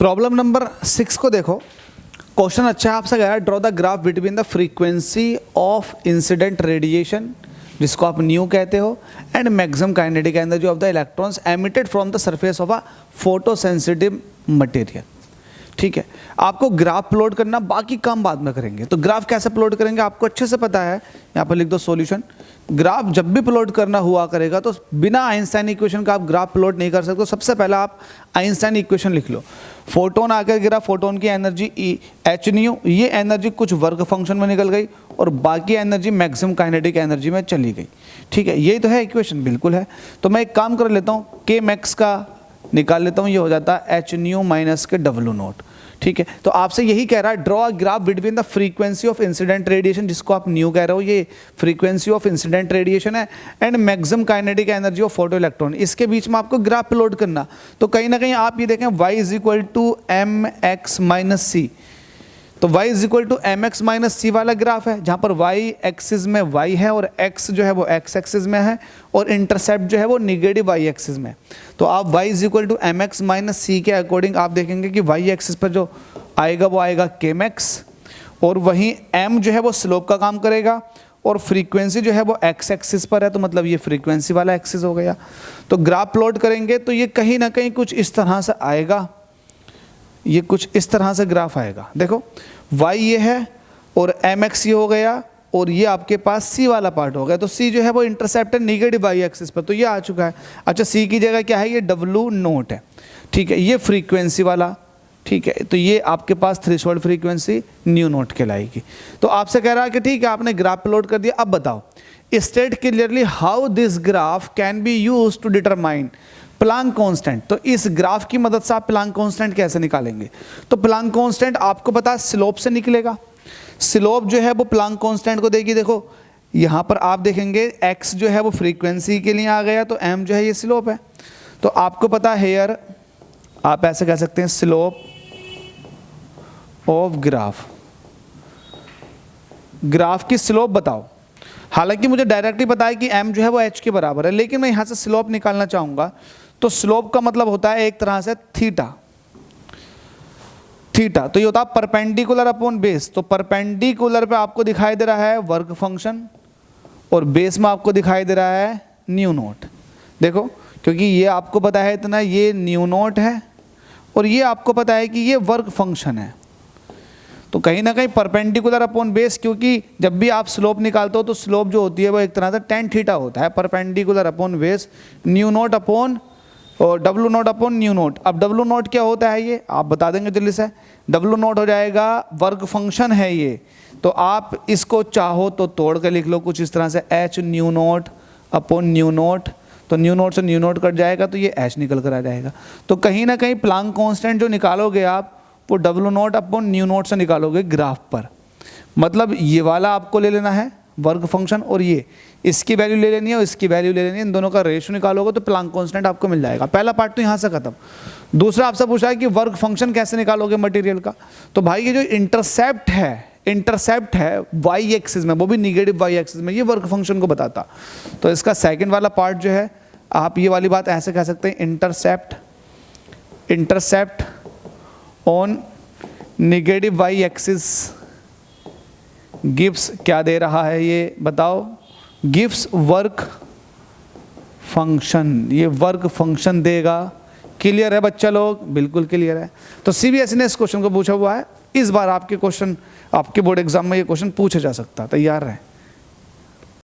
Problem number 6 को देखो। Question अच्छा है, आपसे गया draw the graph between the frequency of incident radiation, जिसको आप न्यू कहते हो, and maximum kinetic energy of the electrons emitted from the surface of a photosensitive material. ठीक है, आपको ग्राफ प्लॉट करना, बाकी काम बाद में करेंगे। तो ग्राफ कैसे प्लॉट करेंगे आपको अच्छे से पता है, यहाँ पर लिख दो सॉल्यूशन। ग्राफ जब भी प्लॉट करना हुआ करेगा तो बिना आइंस्टाइन इक्वेशन का आप ग्राफ प्लॉट नहीं कर सकते। तो सबसे पहले आप आइंस्टाइन इक्वेशन लिख लो। फोटोन आकर गिरा, फोटोन की एनर्जी एच न्यू, ये एनर्जी कुछ वर्क फंक्शन में निकल गई और बाकी एनर्जी मैक्सिमम काइनेटिक एनर्जी में चली गई। ठीक है, यही तो है इक्वेशन, बिल्कुल है। तो मैं एक काम कर लेता हूँ, के मैक्स का निकाल लेता हूँ, ये हो जाता है एच न्यू माइनस के डब्ल्यू नोट। ठीक है, तो आपसे यही कह रहा है draw graph between the frequency of incident radiation, जिसको आप न्यू कह रहे हो, ये फ्रीक्वेंसी ऑफ इंसिडेंट रेडिएशन है, and maximum kinetic energy of photo electron. इसके बीच में आपको ग्राफ प्लॉट करना। तो कहीं ना कहीं आप ये देखें y is equal to M X minus C, तो y is equal to M X minus C वाला ग्राफ है, जहाँ पर y एक्सिस में y है और x जो है वो x एक्सिस में है और इंटरसेप्ट जो है वो निगेटिव y एक्सिस में। तो आप y is equal to M X minus C के अकॉर्डिंग आप देखेंगे कि y एक्सिस पर जो आएगा वो आएगा के मैक्स, और वहीं m जो है वो स्लोप का काम करेगा, और फ्रीक्वेंसी जो है वो x एक्सिस पर है, तो मतलब ये फ्रीक्वेंसी वाला एक्सिस हो गया। तो ग्राफ प्लॉट करेंगे तो ये कहीं ना कहीं कुछ इस तरह से आएगा, ये कुछ इस तरह से ग्राफ आएगा। देखो y ये है और mx ये हो गया, और ये आपके पास c वाला पार्ट हो गया। तो c जो है वो इंटरसेप्ट है निगेटिव y एक्सिस पर, तो ये आ चुका है। अच्छा, c की जगह क्या है, ये w नोट है। ठीक है, ये फ्रीक्वेंसी वाला, ठीक है, तो ये आपके पास थ्रेशोल्ड फ्रीक्वेंसी न्यू नोट कहलाएगी। तो आपसे कह रहा है कि ठीक है आपने ग्राफ प्लॉट कर दिया, अब बताओ state clearly how this graph can be use to determine Planck constant. तो इस ग्राफ की मदद से आप प्लांक कांस्टेंट कैसे निकालेंगे। तो प्लांक कांस्टेंट आपको पता है स्लोप से निकलेगा। स्लोप जो है वो प्लांक कांस्टेंट को देगी। देखो यहाँ पर आप देखेंगे x जो है वो फ्रीक्वेंसी के लिए आ गया, तो m जो है ये स्लोप है। तो आपको पता है हेयर आप ऐसे कह सकते हैं स्लोप ऑफ ग्राफ, ग्राफ की स्लोप बताओ। हालांकि मुझे डायरेक्टली पता है कि m जो है वो h के बराबर है, लेकिन मैं यहाँ से स्लोप निकालना चाहूँगा। तो स्लोप का मतलब होता है एक तरह से थीटा। थीटा तो ये होता है परपेंडिकुलर अपॉन बेस। तो परपेंडिकुलर पे आपको दिखाई दे रहा है वर्क फंक्शन और बेस में आपको दिखाई दे रहा है न्यू नोट। देखो क्योंकि ये आपको पता है इतना, ये न्यू नोट है और ये आपको पता है कि ये वर्क फंक्शन है। तो कहीं ना कहीं परपेंडिकुलर अपॉन बेस, क्योंकि जब भी आप स्लोप निकालते हो तो स्लोप जो होती है वो एक तरह से टेन थीटा होता है। Perpendicular upon base nu naught upon और W naught upon nu naught. अब डब्ल्यू नोट क्या होता है ये आप बता देंगे जल्दी से। डब्ल्यू नोट हो जाएगा वर्क फंक्शन है ये, तो आप इसको चाहो तो तोड़ के लिख लो कुछ इस तरह से, H new naught upon nu note. तो न्यू नोट से न्यू नोट कट जाएगा तो ये एच निकल कर आ जाएगा। तो कहीं ना कहीं प्लांक कांस्टेंट जो निकालोगे आप वो W naught upon nu note से निकालोगे ग्राफ पर। मतलब ये वाला आपको ले लेना है वर्क फंक्शन, और ये इसकी वैल्यू ले लेनी है और इसकी वैल्यू ले लेनी है, इन दोनों का रेशियो निकालोगे तो प्लांक कांस्टेंट आपको मिल जाएगा। पहला पार्ट तो यहाँ से खत्म। दूसरा आपसे पूछा है कि वर्क फंक्शन कैसे निकालोगे मटेरियल का। तो भाई ये जो इंटरसेप्ट है वाई एक्सिस में, वो भी निगेटिव वाई एक्सिस में, ये वर्क फंक्शन को बताता। तो इसका सेकेंड वाला पार्ट जो है आप ये वाली बात ऐसे कह सकते हैं, intercept on negative Y axis gives, क्या दे रहा है ये बताओ, गिव्स वर्क फंक्शन। ये वर्क फंक्शन देगा। क्लियर है बच्चा लोग? बिल्कुल क्लियर है। तो सीबीएसई ने इस क्वेश्चन को पूछा हुआ है। इस बार आपके क्वेश्चन, आपके बोर्ड एग्जाम में ये क्वेश्चन पूछा जा सकता है। तैयार है?